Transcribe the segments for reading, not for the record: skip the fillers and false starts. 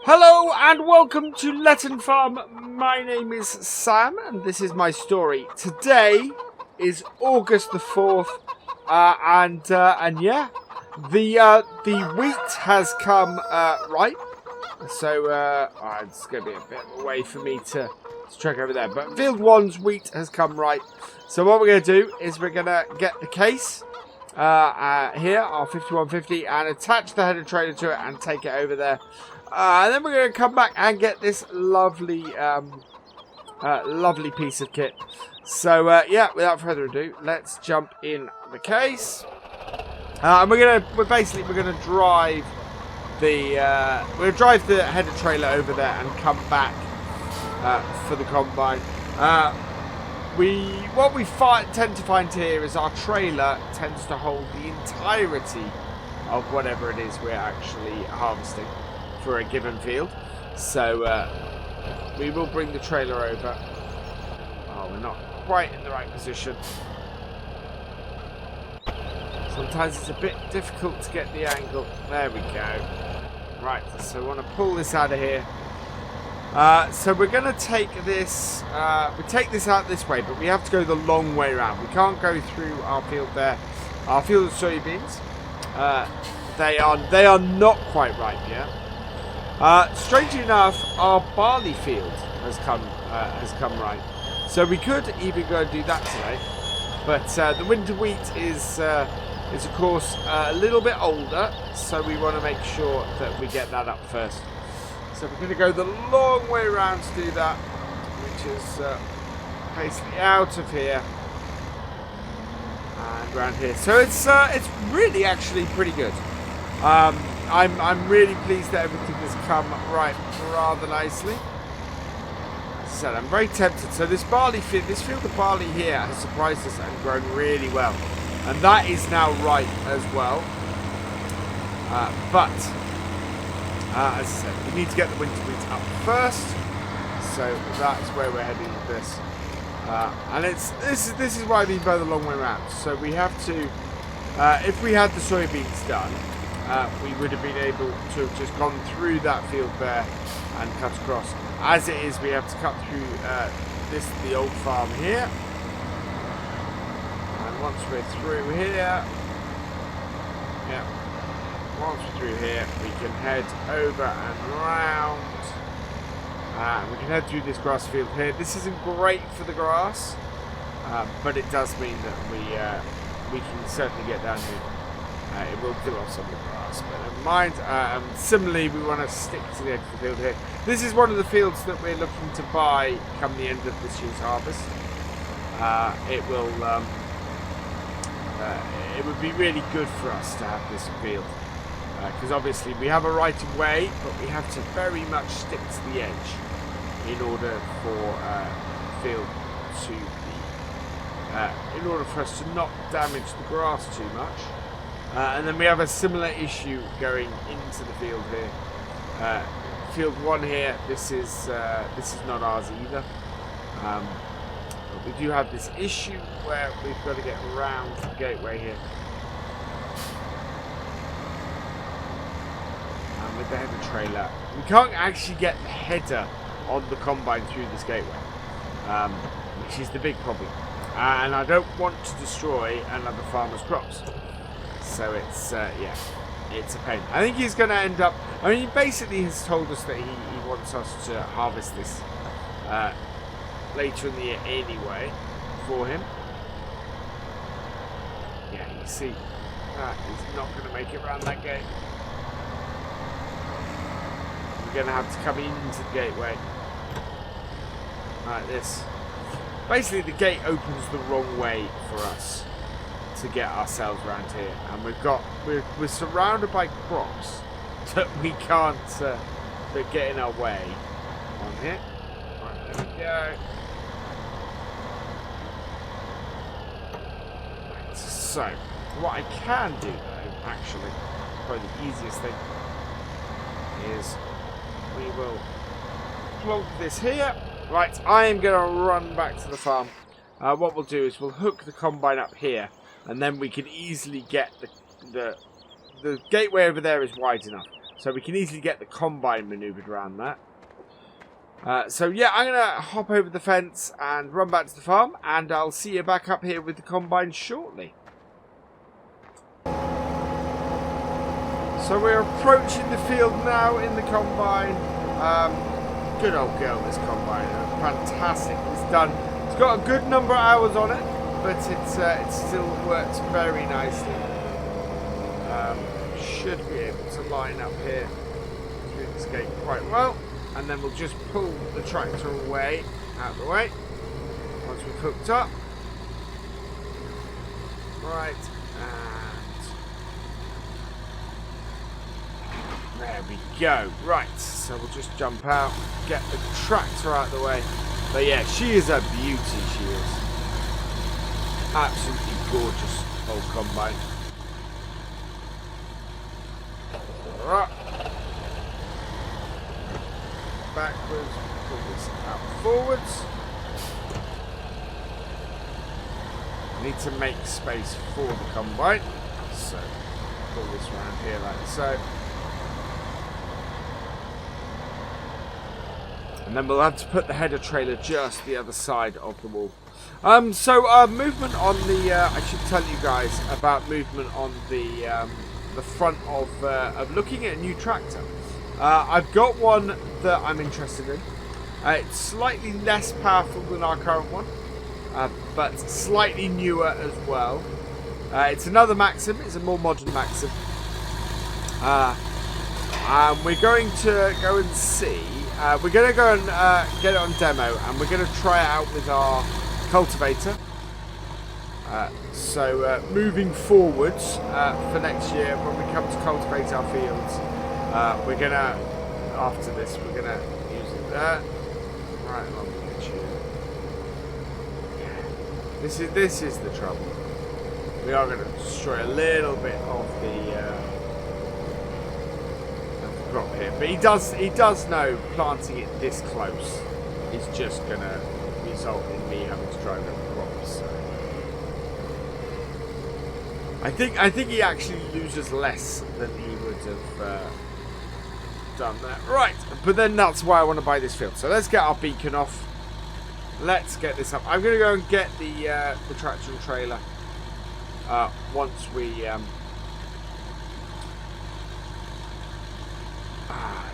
Hello and welcome to Letton Farm. My name is Sam and this is my story. Today is August the 4th and yeah, the wheat has come ripe. So it's going to be a bit of a way for me to trek over there. But field 1's wheat has come ripe. So what we're going to do is we're going to get the case here, our 5150, and attach the header trailer to it and take it over there. And then we're going to come back and get this lovely lovely piece of kit. So yeah, without further ado, let's jump in the case. And we're gonna drive the header trailer over there and come back for the combine. What we tend to find here is our trailer tends to hold the entirety of whatever it is we're actually harvesting for a given field. So we will bring the trailer over. Oh, we're not quite in the right position. Sometimes it's a bit difficult to get the angle. There we go. Right, so we want to pull this out of here. So we're going to take this, we take this out this way, but we have to go the long way around. We can't go through our field there. Our field of soybeans, they are not quite ripe yet. Strangely enough, our barley field has come ripe. So we could even go and do that today. But the winter wheat is of course a little bit older, so we want to make sure that we get that up first. So we're going to go the long way around to do that, which is basically out of here and around here. So it's really actually pretty good. I'm really pleased that everything has come right rather nicely. As I said, I'm very tempted. So this field of barley here has surprised us and grown really well. And that is now ripe as well. But as I said, we need to get the winter wheat up first. So that's where we're heading with this. And this is what I mean by the long way around. So we have to, if we had the soybeans done, we would have been able to have just gone through that field there and cut across. As it is, we have to cut through the old farm here. And once we're through here, once we're through here, we can head over and round. We can head through this grass field here. This isn't great for the grass, but it does mean that we can certainly get down here. It will kill off some of the grass, but never mind. Similarly, we want to stick to the edge of the field here. This is one of the fields that we're looking to buy come the end of this year's harvest. It would be really good for us to have this field, because obviously we have a right of way, but we have to very much stick to the edge in order for field to be, in order for us to not damage the grass too much. And then we have a similar issue going into the field here. Field 1 here, this is not ours either. But we do have this issue where we've got to get around the gateway here. And with the header trailer, we can't actually get the header on the combine through this gateway, which is the big problem. And I don't want to destroy another farmer's crops. So it's, yeah, it's a pain. I think he's going to end up, I mean, he basically has told us that he wants us to harvest this later in the year anyway for him. Yeah, you see, he's not going to make it around that gate. We're going to have to come into the gateway like this. Basically, the gate opens the wrong way for us to get ourselves around here, and we're surrounded by crops that we can't that get in our way on here. Right, there we go. Right, so what I can do though, actually, probably the easiest thing is we will plonk this here. Right, I am going to run back to the farm. What we'll do is we'll hook the combine up here, and then we can easily get the gateway over there is wide enough. So we can easily get the combine manoeuvred around that. So yeah, I'm going to hop over the fence and run back to the farm, and I'll see you back up here with the combine shortly. So we're approaching the field now in the combine. Good old girl, this combine. Fantastic. It's done. It's got a good number of hours on it, but it still works very nicely. Should be able to line up here through this gate quite well. And then we'll just pull the tractor away, out of the way, once we've hooked up. Right, and there we go. Right, so we'll just jump out, get the tractor out of the way. But yeah, she is a beauty, she is. Absolutely gorgeous old combine. Right. Backwards, pull this out forwards. Need to make space for the combine, so pull this around here like so. And then we'll have to put the header trailer just the other side of the wall. Movement on the, I should tell you guys about movement on the front of looking at a new tractor. I've got one that I'm interested in. It's slightly less powerful than our current one, but slightly newer as well. It's another Maxim. It's a more modern Maxim. We're going to go and see. We're going to go and get it on demo, and we're going to try it out with our cultivator. Moving forwards for next year, when we come to cultivate our fields, we're gonna, after this, we're gonna use it there, right along the edge here. This is the trouble. We are going to destroy a little bit of the crop here, but he does know planting it this close is just gonna result in me having to drive over crops. So. I think he actually loses less than he would have done that. Right, but then that's why I want to buy this field. So let's get our beacon off. Let's get this up. I'm going to go and get the tractor and trailer once we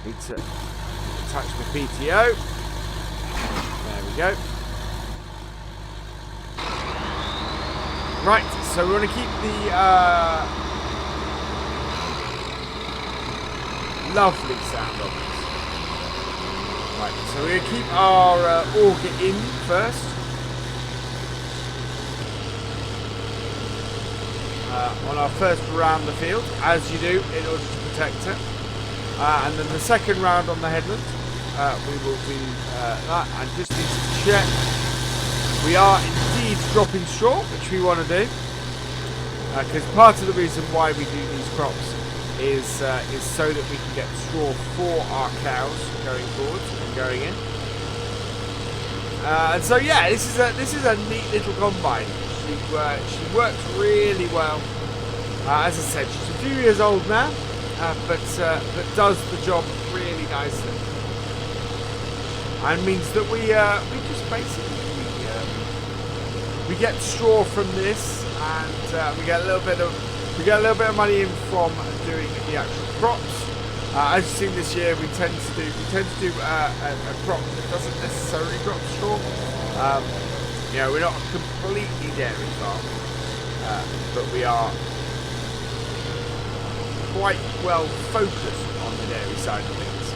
need to attach the PTO. There we go. Right, so we want to keep the lovely sound of this. Right, so we're going to keep our auger in first. On our first round the field, as you do, in order to protect it. And then the second round on the headland, we will do that. And just need to check. We are indeed dropping straw, which we want to do. Because part of the reason why we do these crops is so that we can get straw for our cows going forward and going in. And so yeah, this is a neat little combine. She works really well. As I said, she's a few years old now, but does the job really nicely. And means that we just basically we get straw from this, and we get a little bit of money in from doing the actual crops. As you've seen this year, we tend to do a crop that doesn't necessarily drop straw. You know, we're not a completely dairy farm, but we are quite well focused on the dairy side of things.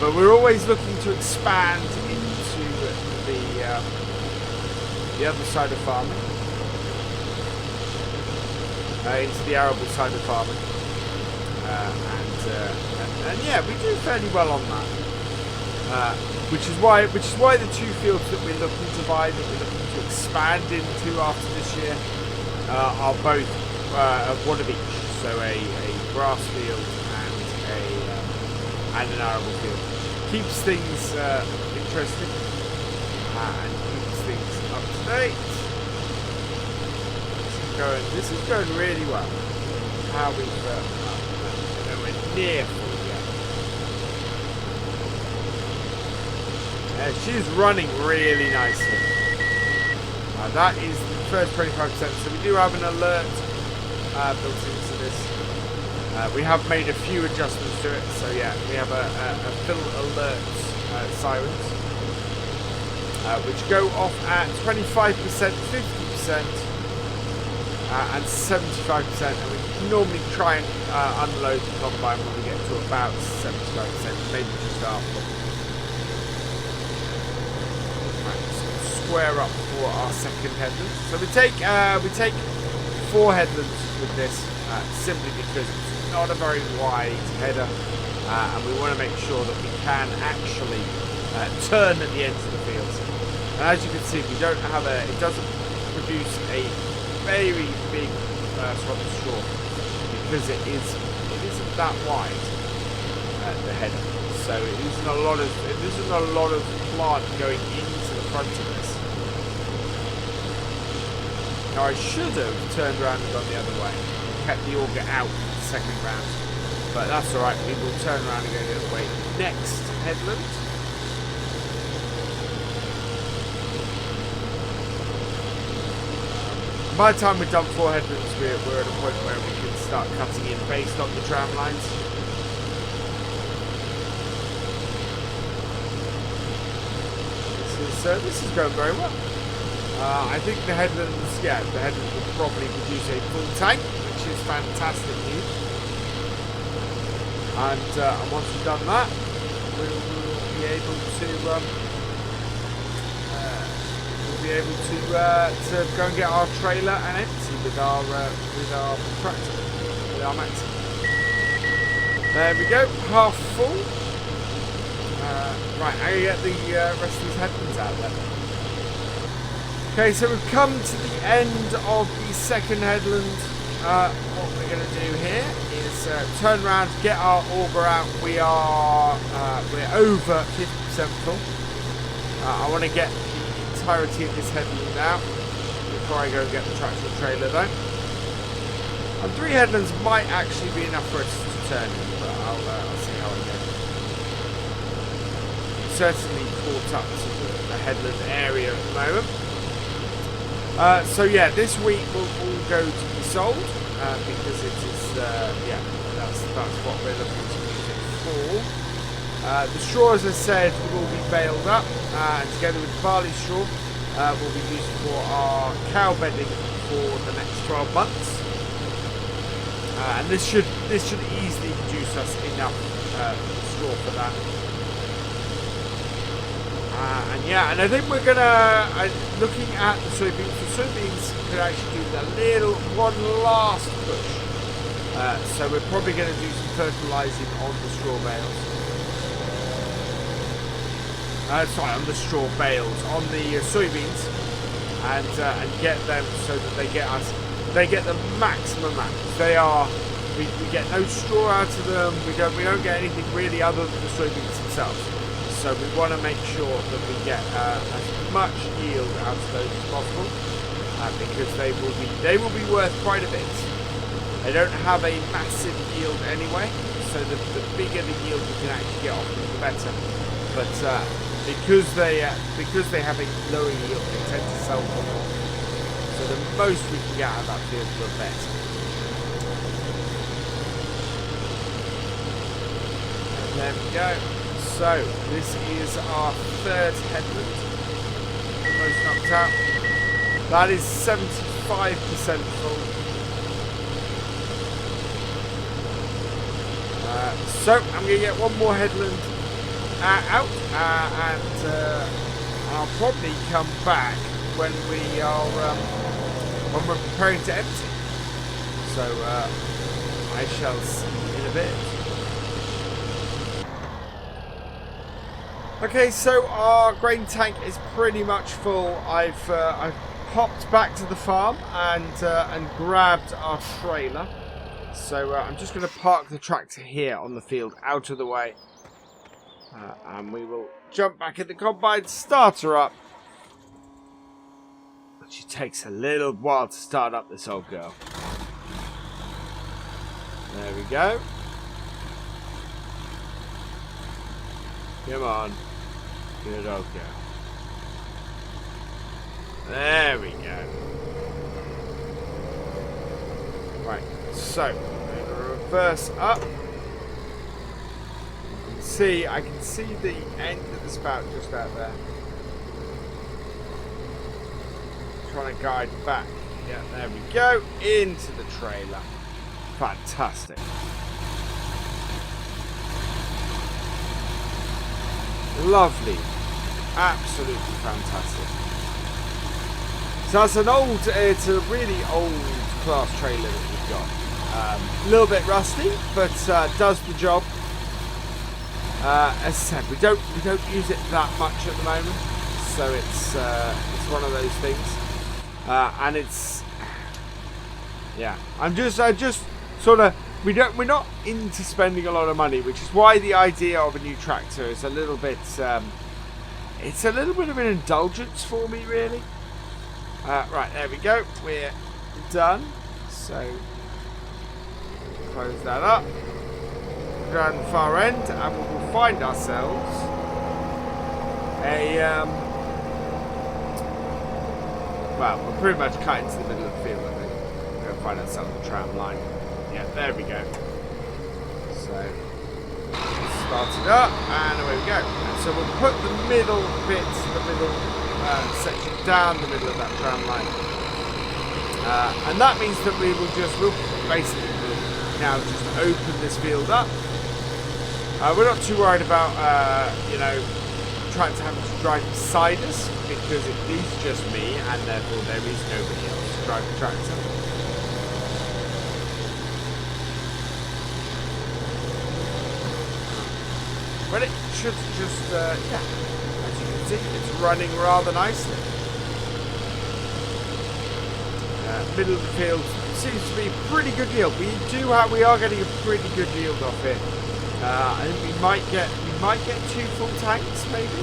But we're always looking to expand into the other side of farming, into the arable side of farming, and yeah, we do fairly well on that. Which is why the two fields that we're looking to buy, that we're looking to expand into after this year, are both one of each. So a grass field and an arable field. Keeps things interesting and keeps things up to date. This is going really well. How we've near full yet. She's running really nicely. That is the first 25%. So we do have an alert built into this. We have made a few adjustments to it. So yeah, we have a fill alert sirens, which go off at 25%, 50%, and 75%. And we normally try and unload the combine when we get to about 75%, maybe just after. Square up for our second headland. So we take 4 headlands with this, simply because it's not a very wide header, and we want to make sure that we can actually turn at the ends of the fields. And as you can see, we don't have it doesn't produce a very big swamp straw because it isn't that wide, the header. So it isn't a lot of plant going into the front of this. Now I should have turned around and gone the other way, kept the auger out the second round, but that's alright, we will turn around and go the other way. Next headland. By the time we've done 4 headlands, we're at a point where we can start cutting in based on the tram lines. This is going very well. I think the headlands will probably produce a full tank, which is fantastic news. And once we've done that, we'll be able to go and get our trailer and empty with our tractor, with our Maxi. There we go, half full. Right, I'm going to get the rest of these headlands out there. Okay, so we've come to the end of the second headland. What we're going to do here is turn around, get our auger out. We're over 50% full. I want to get the entirety of this headland out before I go and get the tractor trailer though. And 3 headlands might actually be enough for us to turn in, but I'll see how I go. Certainly caught up to the headland area at the moment. So yeah, this week will all go to be sold because it is that's what we're looking to use it for. The straw, as I said, will be baled up, and together with the barley straw, will be used for our cow bedding for the next 12 months. And this should easily produce us enough straw for that. And I think we're gonna looking at the soybeans. The soybeans could actually do one last push. So we're probably going to do some fertilising on the straw bales. Sorry, on the straw bales, on the soybeans, and get them so that they get the maximum out. We get no straw out of them. We don't get anything really other than the soybeans themselves. So we want to make sure that we get as much yield out of those as possible, because they will be worth quite a bit. They don't have a massive yield anyway, so the bigger the yield we can actually get off them, the better. But because they have a lower yield, they tend to sell for more. So the most we can get out of that field, the better. And there we go. So, this is our third headland, almost knocked out. That is 75% full. So, I'm going to get one more headland out, and I'll probably come back when we're preparing to empty. So, I shall see you in a bit. Okay, so our grain tank is pretty much full. I've popped back to the farm and grabbed our trailer. So I'm just going to park the tractor here on the field, out of the way, and we will jump back in the combine, start her up. She takes a little while to start up, this old girl. There we go. Come on. Good old girl. There we go. Right, so I'm going to reverse up. See, I can see the end of the spout just out there. Trying to guide back. Yeah, there we go. Into the trailer. Fantastic. Lovely. Absolutely fantastic. So that's an old, it's a really old class trailer that we've got. A little bit rusty, but does the job. As I said, we don't use it that much at the moment, so it's one of those things. And it's, yeah, I just sort of, we're not into spending a lot of money, which is why the idea of a new tractor is a little bit, it's a little bit of an indulgence for me, really. Right, there we go, we're done, so close that up, down the far end, and we will find ourselves a, well, we're pretty much cut into the middle of the field, I think. We're going to find ourselves a tram line. Yeah, there we go. So, start it up, and away we go. So we'll put the middle bit, the middle section down the middle of that tram line. And that means that we'll basically now just open this field up. We're not too worried about, you know, trying to have to drive beside us, because it is just me, and therefore there is nobody else to drive the tractor. But it should just, yeah, as you can see, it's running rather nicely. Middle of the field seems to be a pretty good yield. We are getting a pretty good yield off it. I think we might get 2 full tanks, maybe.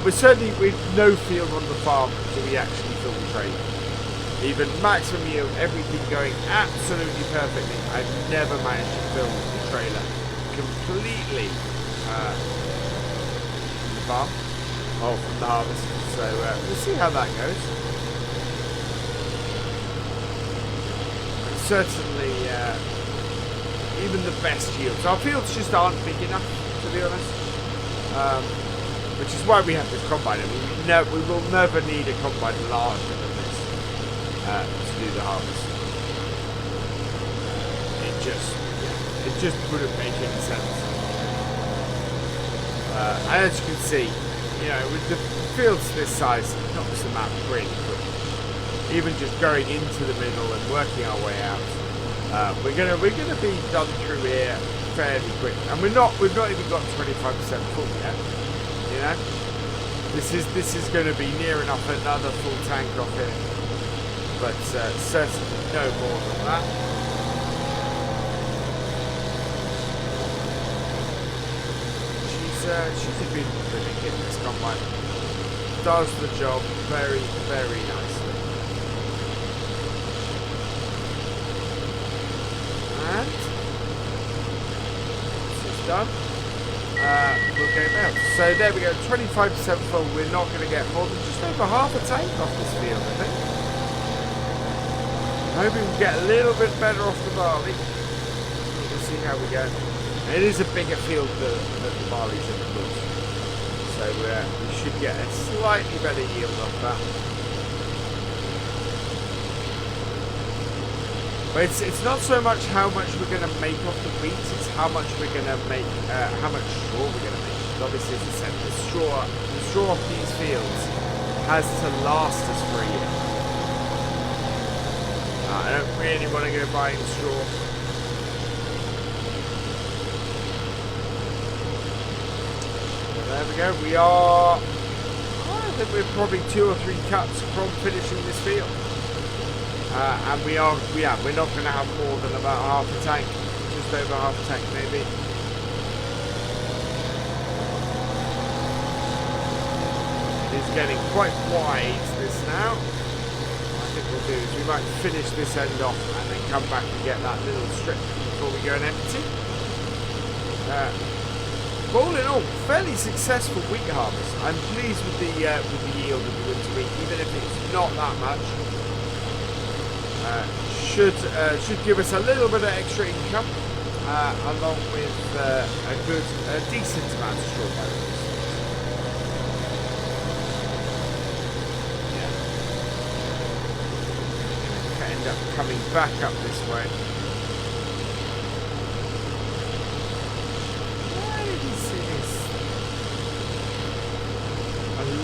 We're certainly with no field on the farm until we actually fill the trailer. Even maximum yield, everything going absolutely perfectly. I've never managed to fill the trailer completely from the farm. Oh, from the harvest. So we'll see how that goes. Certainly, even the best yields. Our fields just aren't big enough, to be honest. Which is why we have this combine. We will never need a combine larger than this to do the harvest. It just wouldn't make any sense. And as you can see, you know, with the fields this size, it knocks them out really quick. Even just going into the middle and working our way out, we're gonna be done through here fairly quick. And we've not even got 25% full yet. You know, this is going to be near enough another full tank off here, but certainly no more than that. She's a beautiful thing in this combine. Does the job very, very nicely. And this is done. We'll go now. So there we go, 25% full. We're not going to get more than just over half a tank off this field, I think. I'm hoping we get a little bit better off the barley. We'll see how we go. It is a bigger field than the barley's in, of course. So we should get a slightly better yield off that. But it's not so much how much we're going to make off the wheat, it's how much we're going to make, how much straw we're going to make. Because obviously, as I said, the straw off these fields has to last us for a year. I don't really want to go buying straw. So there we go. We are, I think we're probably 2 or 3 cuts from finishing this field. And we're not going to have more than about half a tank, just over half a tank maybe. It is getting quite wide, this now. What I think we'll do is we might finish this end off and then come back and get that little strip before we go and empty. all in all, fairly successful wheat harvest. I'm pleased with the yield of the winter wheat, even if it's not that much. Should give us a little bit of extra income, along with a decent amount of strawberries. Yeah. End up coming back up this way.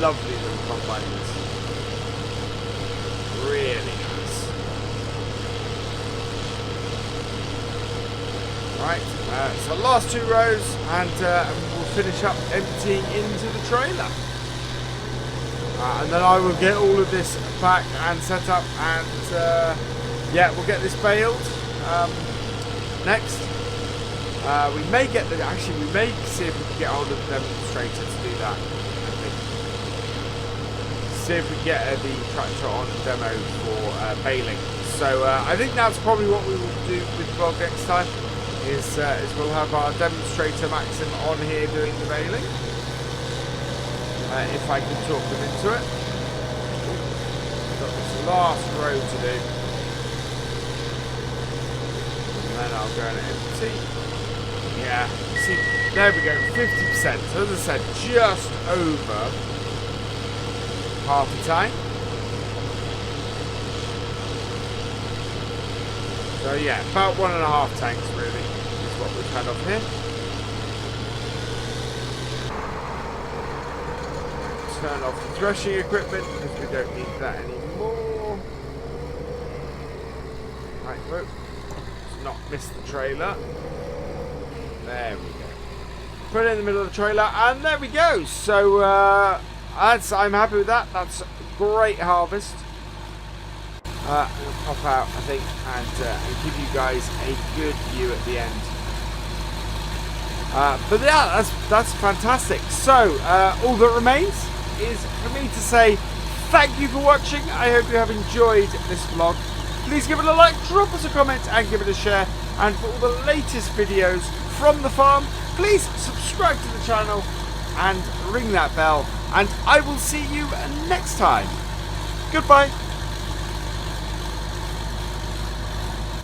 Lovely little combine this. Really nice. Right, so last 2 rows, and we'll finish up emptying into the trailer. And then I will get all of this back and set up, and yeah, we'll get this baled next. We may get the, actually we may see if we can get hold of the demonstrator to do that. See if we get the tractor on demo for baling. So I think that's probably what we will do with the vlog next time. Is we'll have our demonstrator Maxim on here doing the baling. If I can talk them into it. Got this last row to do, and then I'll go and empty. Yeah, see, there we go, 50%. So as I said, just over half the time. So yeah, about 1.5 tanks really is what we've had off here. Turn off the threshing equipment because we don't need that anymore. Right, whoop. Let's not miss the trailer. There we go. Put it in the middle of the trailer, and there we go. So I'm happy with that. That's a great harvest. I'll pop out, I think, and give you guys a good view at the end. But yeah, that's fantastic. So all that remains is for me to say thank you for watching. I hope you have enjoyed this vlog. Please give it a like, drop us a comment, and give it a share. And for all the latest videos from the farm, please subscribe to the channel and ring that bell. And I will see you next time. Goodbye.